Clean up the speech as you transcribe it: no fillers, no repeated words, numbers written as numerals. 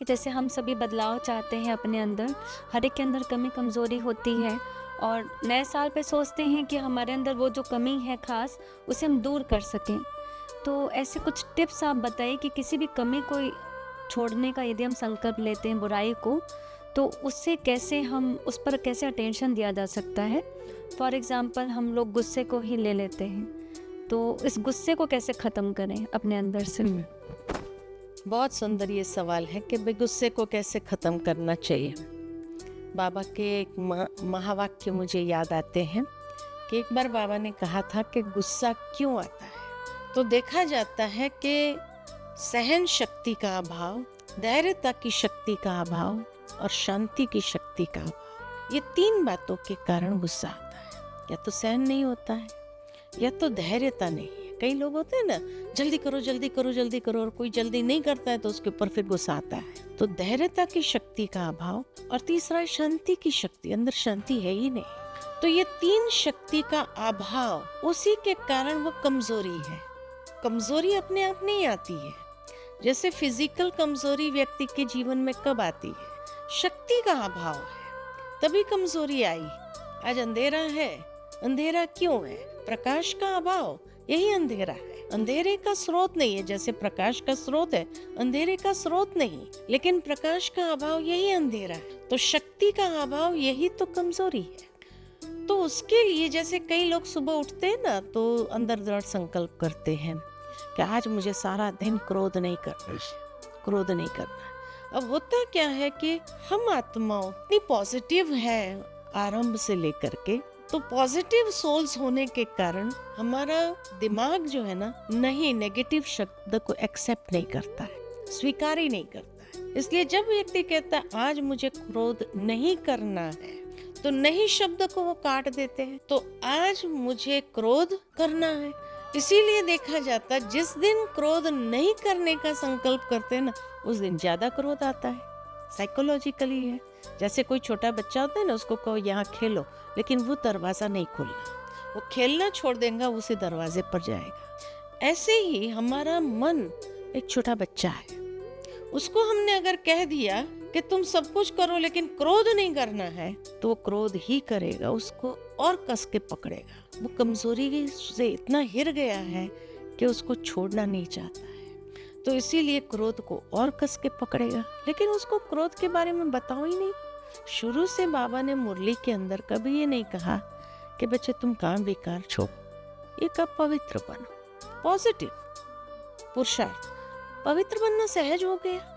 कि जैसे हम सभी बदलाव चाहते हैं अपने अंदर, हर एक के अंदर कमी कमज़ोरी होती है और नए साल पे सोचते हैं कि हमारे अंदर वो जो कमी है ख़ास, उसे हम दूर कर सकें। तो ऐसे कुछ टिप्स आप बताइए कि किसी भी कमी को छोड़ने का यदि हम संकल्प लेते हैं बुराई को, तो उससे कैसे हम उस पर कैसे अटेंशन दिया जा सकता है? फॉर एग्ज़ाम्पल हम लोग गुस्से को ही ले लेते हैं, तो इस गुस्से को कैसे ख़त्म करें अपने अंदर से? बहुत सुंदर ये सवाल है कि भाई गुस्से को कैसे ख़त्म करना चाहिए। बाबा के एक महावाक्य मुझे याद आते हैं कि एक बार बाबा ने कहा था कि गुस्सा क्यों आता है। तो देखा जाता है कि सहन शक्ति का अभाव, धैर्यता की शक्ति का अभाव और शांति की शक्ति का अभाव, ये 3 बातों के कारण गुस्सा आता है। या तो सहन नहीं होता है, या तो धैर्यता नहीं है। कई लोग होते हैं ना, जल्दी करो जल्दी करो जल्दी करो, और कोई जल्दी नहीं करता है तो उसके ऊपर फिर गुस्सा आता है। तो धैर्यता की शक्ति का अभाव, और तीसरा है शांति की शक्ति, अंदर शांति है ही नहीं। तो ये 3 शक्ति का अभाव, उसी के कारण वो कमजोरी है। कमजोरी अपने आप नहीं आती है। जैसे फिजिकल कमजोरी व्यक्ति के जीवन में कब आती है? शक्ति का अभाव है तभी कमजोरी आई। आज अंधेरा है, अंधेरा क्यों है? प्रकाश का अभाव, यही अंधेरा है। अंधेरे का स्रोत नहीं है, जैसे प्रकाश का स्रोत है, अंधेरे का स्रोत नहीं, लेकिन प्रकाश का अभाव यही अंधेरा है। तो शक्ति का अभाव यही तो कमजोरी है। तो उसके लिए जैसे कई लोग सुबह उठते हैं ना, तो अंदर दृढ़ संकल्प करते हैं कि आज मुझे सारा दिन क्रोध नहीं करना, क्रोध नहीं करना। अब होता क्या है कि हम आत्माओं इतनी पॉजिटिव है आरंभ से लेकर के, तो पॉजिटिव सोल्स होने के कारण हमारा दिमाग जो है ना, नहीं, नेगेटिव शब्द को एक्सेप्ट नहीं करता है, स्वीकार ही नहीं करता है। इसलिए जब व्यक्ति कहता है आज मुझे क्रोध नहीं करना है, तो नहीं शब्द को वो काट देते हैं। तो आज मुझे क्रोध करना है, इसीलिए देखा जाता है जिस दिन क्रोध नहीं करने का संकल्प करते हैं ना, उस दिन ज्यादा क्रोध आता है। साइकोलॉजिकली है। जैसे कोई छोटा बच्चा होता है ना, उसको कहो यहाँ खेलो, लेकिन वो दरवाजा नहीं खोलना, वो खेलना छोड़ देगा, उसी दरवाजे पर जाएगा। ऐसे ही हमारा मन एक छोटा बच्चा है, उसको हमने अगर कह दिया कि तुम सब कुछ करो लेकिन क्रोध नहीं करना है, तो वो क्रोध ही करेगा, उसको और कस के पकड़ेगा। वो कमजोरी से इतना हिर गया है कि उसको छोड़ना नहीं चाहता है, तो इसीलिए क्रोध को और कस के पकड़ेगा। लेकिन उसको क्रोध के बारे में बताओ ही नहीं। शुरू से बाबा ने मुरली के अंदर कभी ये नहीं कहा कि बच्चे तुम काम विकार छोड़ो, ये कब पवित्र बनो। पॉजिटिव पुरुषार्थ, पवित्र बनना सहज हो गया।